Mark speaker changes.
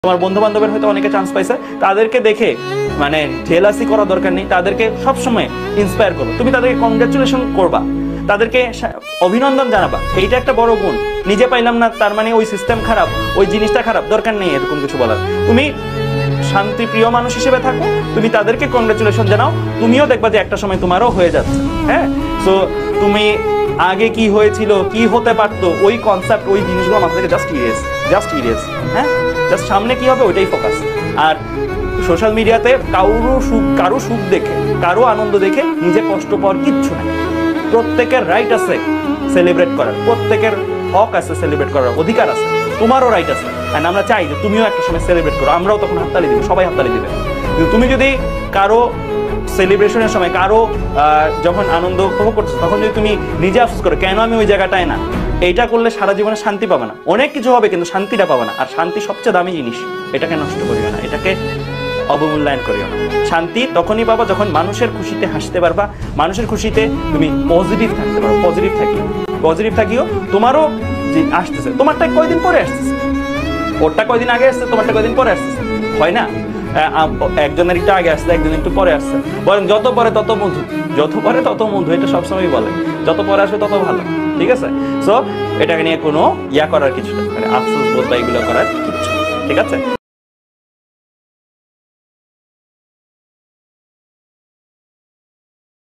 Speaker 1: তোমার বন্ধু বান্ধবের হয়তো অনেকে চান্স পাইছে, তাদেরকে দেখে মানে জেলাসি করা দরকার নেই, তাদেরকে সবসময় ইন্সপায়ার করো, তুমি তাদেরকে কংগ্রাচুলেশন করবা, তাদেরকে অভিনন্দন জানাবা, এইটা একটা বড় গুণ। নিজে পাইলাম না তার মানে ওই সিস্টেম খারাপ, ওই জিনিসটা খারাপ, দরকার নেই এরকম কিছু বলার। তুমি শান্তি প্রিয় মানুষ হিসেবে থাকো, তুমি তাদেরকে কংগ্রাচুলেশন জানাও, তুমিও দেখবা যে একটা সময় তোমারও হয়ে যাচ্ছে। হ্যাঁ, সো তুমি আগে কি হয়েছিল, কি হতে পারতো, ওই কনসেপ্ট, ওই জিনিসগুলো মাথা থেকে জাস্ট ইরেজ। হ্যাঁ, জাস্ট সামনে কি হবে ওইটাই ফোকাস। আর সোশ্যাল মিডিয়াতে কারো সুখ দেখে, কারো আনন্দ দেখে নিজে কষ্ট পাওয়ার কিচ্ছু নাই। প্রত্যেকের রাইট আছে সেলিব্রেট করার, প্রত্যেকের হক আছে সেলিব্রেট করার, অধিকার আছে, তোমারও রাইট আছে। আর আমরা চাই যে তুমিও একটা সময় সেলিব্রেট করো, আমরাও তখন হাততালি দিব, সবাই হাততালি দিবে। কিন্তু তুমি যদি কারো সেলিব্রেশনের সময়, কারো যখন আনন্দ উপভোগ করছো, তখন যদি তুমি নিজে আফসোস করো কেন আমি ওই জায়গাটায় না, এইটা করলে সারা জীবনে শান্তি পাবে না। অনেক কিছু হবে কিন্তু শান্তিটা পাবে না। আর শান্তি সবচেয়ে দামি জিনিস, এটাকে নষ্ট করিও না, এটাকে অবমূল্যায়ন করিও না। শান্তি তখনই পাবা যখন মানুষের খুশিতে হাসতে পারবা, মানুষের খুশিতে তুমি পজিটিভ থাকতে পারো। পজিটিভ থাকিও, তোমারও যে আসতেছে, তোমারটা কয়দিন পরে আসতেছে, ওরটা কয়দিন আগে আসছে, তোমারটা কয়দিন পরে আসতেছে, হয় না? একজনের একটু আগে আসছে, একজন একটু পরে আসছে। বরং যত পরে তত মধু, এটা সবসময় বলে, যত পরে আসবে তত ভালো। ঠিক আছে? সো এটাকে নিয়ে কোনো করার কিছু নেই, মানে আফসোস বোধ বা এগুলো করার কিচ্ছু। ঠিক আছে?